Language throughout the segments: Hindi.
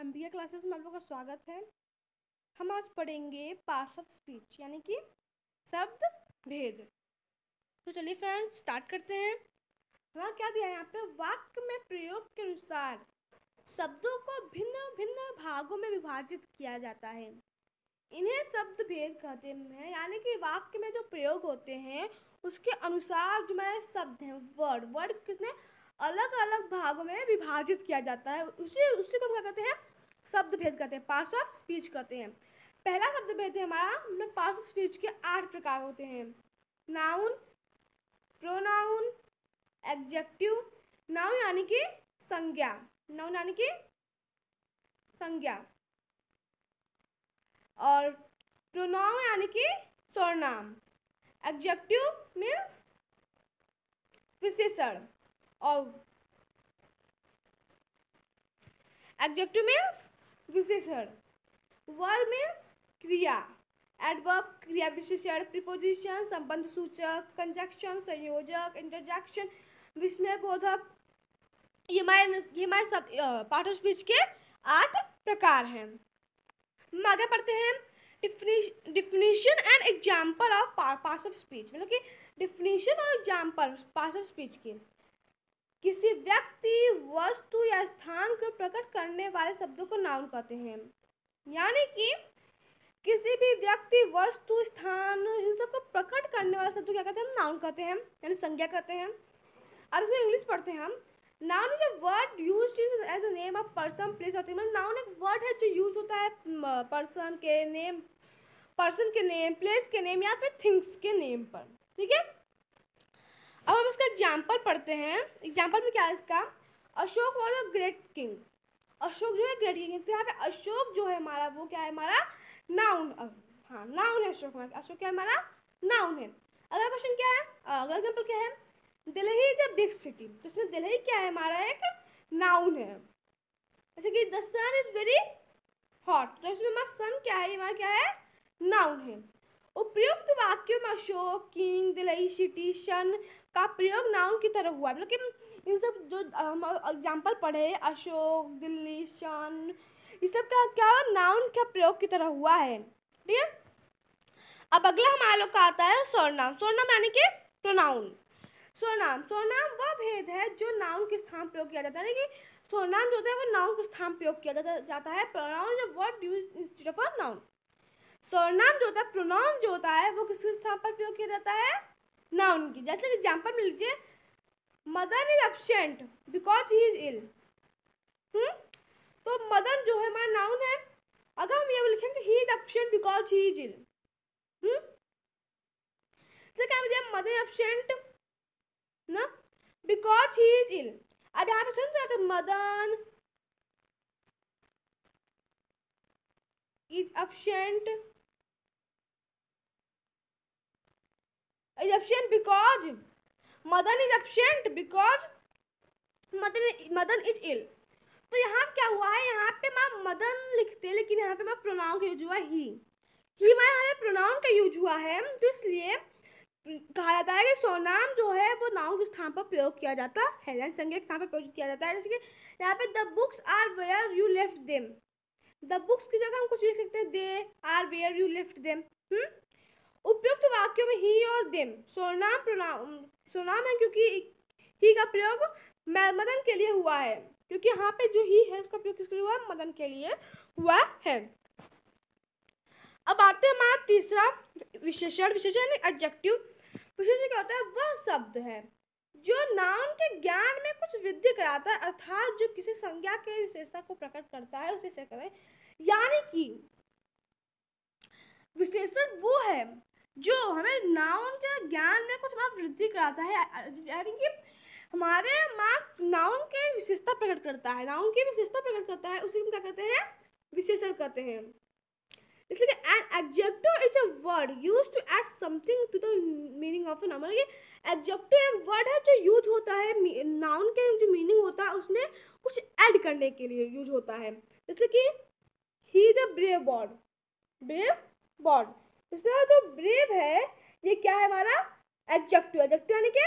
अंबिका क्लासेस में आप लोगों का स्वागत है। हम आज पढ़ेंगे पार्ट्स ऑफ स्पीच यानी कि शब्द भेद। तो चलिए फ्रेंड्स स्टार्ट करते हैं। वहाँ क्या दिया है यहाँ पे, वाक्य में प्रयोग के अनुसार शब्दों को भिन्न भिन्न भागों में विभाजित किया जाता है, इन्हें शब्द भेद कहते हैं। यानी कि वाक्य में जो प्रयोग होते हैं उसके अनुसार जो हमारे शब्द हैं, वर्ड कितने अलग अलग भागों में विभाजित किया जाता है, उसी को हम क्या कहते हैं, शब्द भेद कहते हैं, पार्ट्स ऑफ स्पीच कहते हैं। पहला शब्द भेद है हमारा, पार्ट्स ऑफ स्पीच के 8 प्रकार होते हैं। Noun, pronoun, adjective. नाउन यानी कि संज्ञा, नाउन यानी कि संज्ञा, और प्रोनाउन यानी कि सर्वनाम। एडजेक्टिव मीन्स विशेषण, और एडजेक्टिव मीन्स विशेषण। वर्ब मीन्स क्रिया, एडवर्ब क्रिया विशेषण, प्रीपोजिशन संबंध सूचक, कंजक्शन संयोजक, इंटरजेक्शन विस्मयबोधक। ये हमारे सब पार्ट ऑफ स्पीच के 8 प्रकार हैं। हम आगे पढ़ते हैं definition and example of parts of speech, मतलब कि डिफिनीशन और एग्जाम्पल पार्ट्स ऑफ स्पीच के। किसी व्यक्ति, वस्तु या स्थान को प्रकट करने वाले शब्दों को नाउन कहते हैं। यानी कि किसी भी व्यक्ति, वस्तु, स्थान, इन सब को प्रकट करने वाले शब्दों क्या कहते हैं, नाउन कहते हैं, यानी संज्ञा कहते हैं। अब इसमें इंग्लिश पढ़ते हैं हम। Noun is a word used as a name of person, place और थिंग। नाउन एक वर्ड है जो यूज होता है पर्सन के नेम, प्लेस के नेम या फिर थिंग्स के नेम पर। ठीक है, अब हम इसका एग्जाम्पल पढ़ते हैं। एग्जाम्पल में क्या है इसका, Ashok was a great king. Ashok जो है ग्रेट किंग, तो यहाँ पे अशोक जो है हमारा, वो क्या है हमारा, नाउन। हाँ, नाउन है अशोक। अशोक क्या है हमारा, नाउन है। अगला क्वेश्चन क्या है, अगला एग्जाम्पल क्या है, Delhi is a big city. तो इसमें दिल्ली क्या है हमारा, एक नाउन है। जैसे कि the sun is very hot, तो इसमें हमारा सन क्या है, हमारा क्या है, नाउन है। उपयुक्त वाक्यों में अशोक, किंग, दिल्ली, सिटी, सन का प्रयोग नाउन की तरह हुआ। मतलब कि इन सब जो हम एग्जाम्पल पढ़े, अशोक, दिल्ली, सन, ये सब का क्या नाउन का प्रयोग की तरह हुआ है। ठीक है, अब अगला हमारे लोग का आता है सर्वनाम। सर्वनाम यानी कि प्रोनाउन। सर्वनाम वह भेद है जो नाउन के स्थान प्रयोग किया जाता है। यानी कि सर्वनाम जो होता है वो नाउन के स्थान प्रयोग किया जाता है। Pronoun is a word used instead of a noun. सर्वनाम जो होता है, प्रोनाउन जो होता है, वो किसके स्थान पर प्रयोग किया जाता है, नाउन की। जैसे एग्जाम्पल में लीजिए, Madan is absent because he is ill. तो मदन जो है हमारा नाउन है। अगर हम ये लिखेंगे he is absent because he is ill, तो क्या दिया, मदन एब्सेंट ना बिकॉज ही इज इल। अब यहाँ पे सुन तो Madan is absent because Madan is absent because Madan is ill. तो यहाँ क्या हुआ है, यहाँ पे मैं मदन लिखते, लेकिन यहाँ पे मैं प्रोनाउन का यूज हुआ ही हमारे यहाँ पे प्रोनाउन का यूज हुआ है। तो इसलिए कहा जाता है कि सर्वनाम जो है वो नाउन के स्थान पर प्रयोग किया जाता है, यानी संज्ञा के स्थान पर प्रयोग किया जाता है। जैसे कि यहाँ पे the books are where you left them. The books की जगह हम कुछ लिख सकते हैं, they are where you left them. उपयुक्त वाक्यों में ही और देम सर्वनाम है, क्योंकि ही का प्रयोग मदन के लिए हुआ है, क्योंकि यहाँ पे जो ही है उसका प्रयोग किसके लिए हुआ है, मदन के लिए हुआ है। अब आते हैं हमारा तीसरा विशेषण। विशेषण एडजेक्टिव। विशेषण क्या होता है, वह शब्द है जो नाउन के ज्ञान में कुछ वृद्धि कराता है, अर्थात जो किसी संज्ञा के विशेषता को प्रकट करता है, उसे से करें। यानी कि विशेषण वो है जो हमें नाउन के ज्ञान में कुछ वृद्धि कराता है, यानी कि हमारे नाउन के विशेषता प्रकट करता है, नाउन की विशेषता प्रकट करता है, उसी को क्या कहते हैं, विशेषण कहते हैं। इसलिए an adjective is a word used to add something to the meaning of a noun। Adjective एक वर्ड है जो यूज होता है नाउन के जो मीनिंग होता है उसमें कुछ ऐड करने के लिए यूज होता है। जैसे कि he is a brave bird. इसमें जो ब्रेव है ये क्या है हमारा, एडजेक्टिव। एडजेक्टिव यानी कि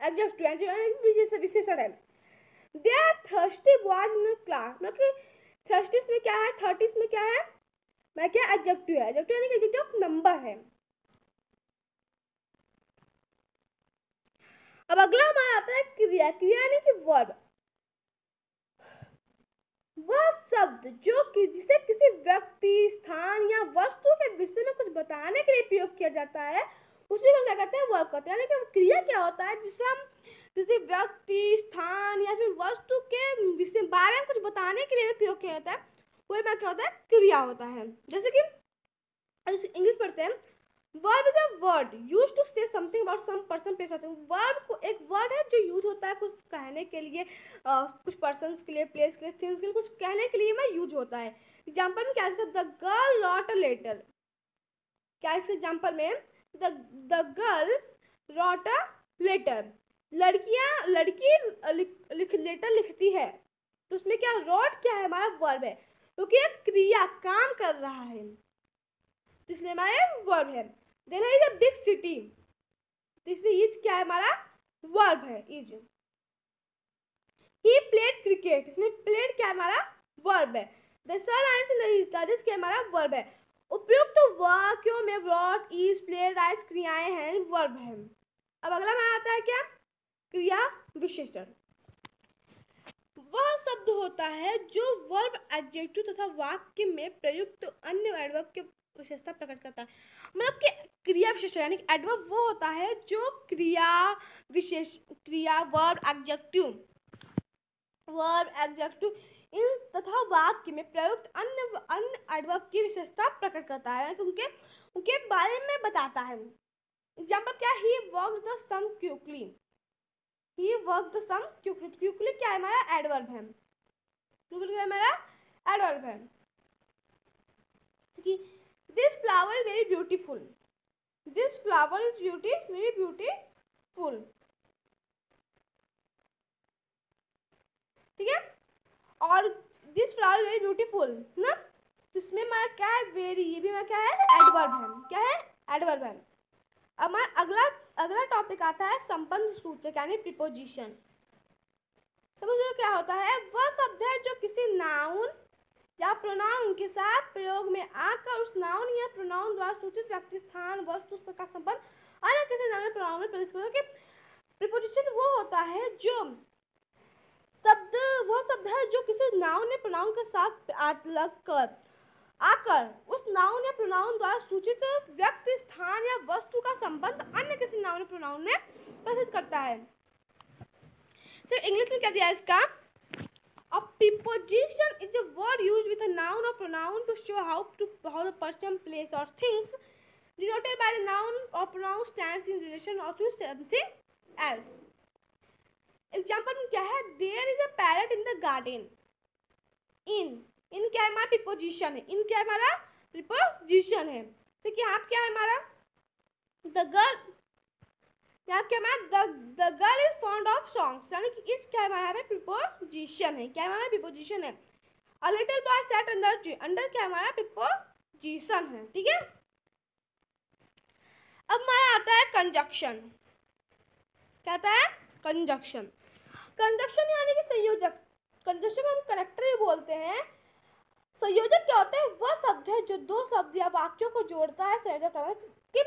एडजेक्टिव विशेषण है। There are thirsty boys in class, मतलब कि थर्स्टी में क्या है, 30 में क्या है, मैं क्या एडजेक्टिव है, एडजेक्टिव यानी कि एडजेक्टिव ऑफ नंबर है। अब अगला हमारा आता है क्रिया, क्रिया यानी कि वर्ब, वह शब्द जो कि जिसे किसी व्यक्ति, स्थान या वस्तु के विषय में कुछ बताने के लिए प्रयोग किया जाता है उसी को क्या कहते हैं, वर्ब कहते हैं। यानी कि क्रिया क्या होता है, जिसे हम किसी व्यक्ति, स्थान या फिर वस्तु के विषय बारे में कुछ बताने के लिए प्रयोग किया जाता है, वही में क्या होता है, क्रिया होता है। जैसे कि इंग्लिश पढ़ते हैं, verb is a word used to say something about some person place होते हैं। वर्ब को एक वर्ड है जो यूज होता है कुछ कहने के लिए, कुछ पर्सन्स के लिए, प्लेस के लिए, थिंग्स के लिए, कुछ कहने के लिए में यूज होता है। एग्जाम्पल में क्या है, the girl wrote a letter, क्या इसके एग्जाम्पल में, the girl wrote a letter, लड़की लेटर लिखती है, तो उसमें क्या रॉट क्या है, हमारा वर्ब है, क्योंकि तो एक क्रिया काम कर रहा है, तो इसलिए हमारा वर्ब है। Then is a big city, तो इसमें इज क्या है, हमारा वर्ब है, इज। ही प्लेड क्रिकेट, इसमें प्लेड क्या है, हमारा वर्ब है। The sun rise in the east, rise क्या हमारा वर्ब है। उपयुक्त वाक्यों में व्हाट, इज, प्लेड, राइज क्रियाएं हैं, वर्ब है। अब अगला में आता है क्या, क्रिया विशेषण। वह शब्द होता है जो वर्ब, एडजेक्टिव तथा वाक्य में प्रयुक्त अन्य एडवर्ब के विशेषता प्रकट करता है। मतलब कि क्रिया विशेषण यानी कि एडवर्ब वो होता है जो क्रिया विशेष, क्रिया वर्ब एडजेक्टिव इन तथा वाक्य में प्रयुक्त अन्य एडवर्ब की विशेषता प्रकट करता है, उनके बारे में बताता है। एग्जाम्पल क्या, he worked the sum quickly, he worked the sum quickly, quickly क्या है, हमारा एडवर्ब है, क्विकली क्या है, हमारा एडवर्ब है। This flower is very beautiful, this flower is very beautiful, ठीक है। और this flower is very beautiful ना, तो इसमें हमारा क्या है, वेरी, ये भी हमारा क्या है, एडवर्ब है, क्या है, एडवर्ब है। अब हमारा अगला टॉपिक आता है संबंध सूचक यानी प्रीपोजिशन। समझ लो क्या होता है, वह शब्द है जो किसी नाउन या प्रोनाउन के साथ प्रयोग में आकर उस नाउन या प्रोनाउन द्वारा सूचित व्यक्ति, स्थान, वस्तु का संबंध अन्य किसी नाउन या प्रोनाउन में प्रवेश करके। प्रीपोजिशन वो होता है जो वह शब्द है जो किसी नाउन या प्रोनाउन के साथ आकर उस नाउन या प्रोनाउन द्वारा सूचित व्यक्ति, स्थान या वस्तु का संबंध अन्य किसी नाउन या प्रोनाउन में प्रस्तुत करता है। फिर इंग्लिश में क्या दिया है इसका, a preposition is a word used with a noun or pronoun to show how the person, place or things denoted by the noun or pronoun stands in relation or to something else. Example में क्या है, there is a parrot in the garden, इन क्या है, हमारा प्रीपोजिशन है, इन क्या है, हमारा प्रीपोजिशन है। तो यहाँ क्या है हमारा, द गर्ल, यहाँ क्या हमारा, the girl is fond of songs, यानी कि इस क्या है, हमारा प्रीपोजिशन है, क्या हमारा प्रीपोजिशन है। A little boy sat under tree, under क्या हमारा प्रीपोजिशन है, ठीक है। अब हमारा आता है कंजक्शन, क्या आता है, कंजक्शन। कंजक्शन यानी कि संयोजक, कंजक्शन को हम कनेक्टर भी बोलते हैं। संयोजक क्या होता है, वह शब्द है जो दो शब्द या वाक्यों को जोड़ता है। संयोजक कि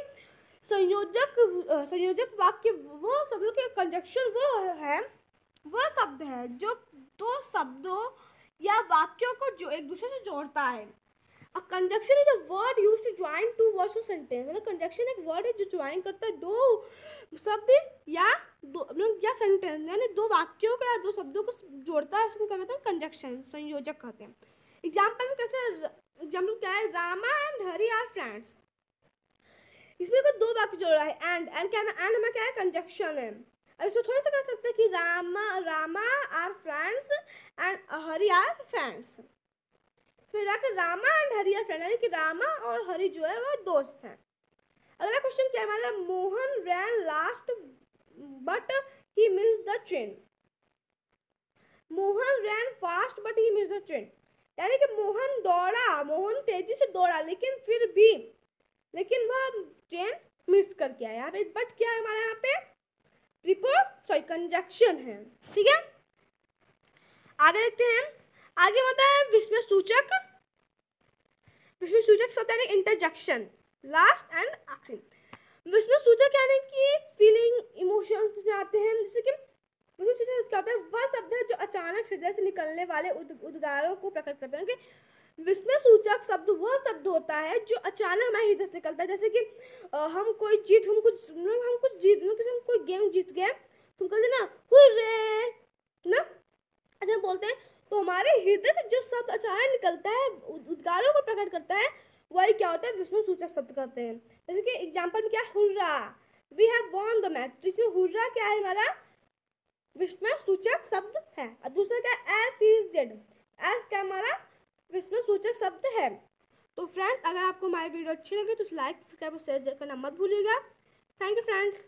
संयोजक वाक्य वो शब्दों के कंजक्शन वो शब्द है जो दो शब्दों या वाक्यों को जो एक दूसरे से जोड़ता है। A conjunction is a word used to join two words or sentence. मतलब conjunction एक word है जो ज्वाइन करता है दो शब्द या सेंटेंस, यानी दो वाक्यों को या दो शब्दों को जोड़ता है, उसको क्या कहते हैं, कंजक्शन, संयोजक कहते हैं। एग्जाम्पल में कैसे, एग्जाम्पल क्या है, Rama and Hari are friends, इसमें को दो वाक्य जोड़ा है, एंड क्या है, एंड में क्या है, कंजक्शन है। अब इसमें थोड़ा सा कह सकते हैं कि Rama are friends and Hari are friends, फिर आकर Rama and Hari are friend, यानी कि रामा और हरी जो है वो दोस्त हैं। अगला क्वेश्चन क्या है हमारा, Mohan ran last but he missed the train, Mohan ran fast but he missed the train, यानी कि मोहन तेजी से दौड़ा लेकिन वह ट्रेन मिस कर गया। यहाँ पे बट क्या है हमारे यहाँ पे, कंजक्शन है, ठीक है। आगे देखते हैं। आगे होता है विस्मय सूचक। विस्मय सूचक शब्द यानी इंटरजेक्शन, लास्ट एंड आखिरी। विस्मय सूचक यानी कि फीलिंग, इमोशंस में आते हैं। जैसे कि विस्मय सूचक क्या होता है? वह शब्द है जो अचानक हृदय से निकलने वाले उद्गारों को प्रकट करते हैं। विस्मय सूचक शब्द वह शब्द होता है जो अचानक हमारे हृदय से निकलता है। जैसे कि हम कोई गेम जीत गए तो कहते ना हुर्रे ना, ऐसे बोलते हैं। तो हमारे हृदय से जो शब्द अचानक निकलता है, उद्गारों को प्रकट करता है, वही क्या होता है? विस्मय सूचक शब्द कहते हैं। जैसे कि एग्जाम्पल में क्या है? Hurrah, we have won the match. तो इसमें हुर्रा क्या है? हमारा विस्मय सूचक शब्द है। और दूसरा क्या है? S is dead. एस क्या हमारा विस्मय सूचक शब्द है। तो फ्रेंड्स, अगर आपको हमारी वीडियो अच्छी लगे तो लाइक, सब्सक्राइब और शेयर करना मत भूलिएगा। Thank you friends.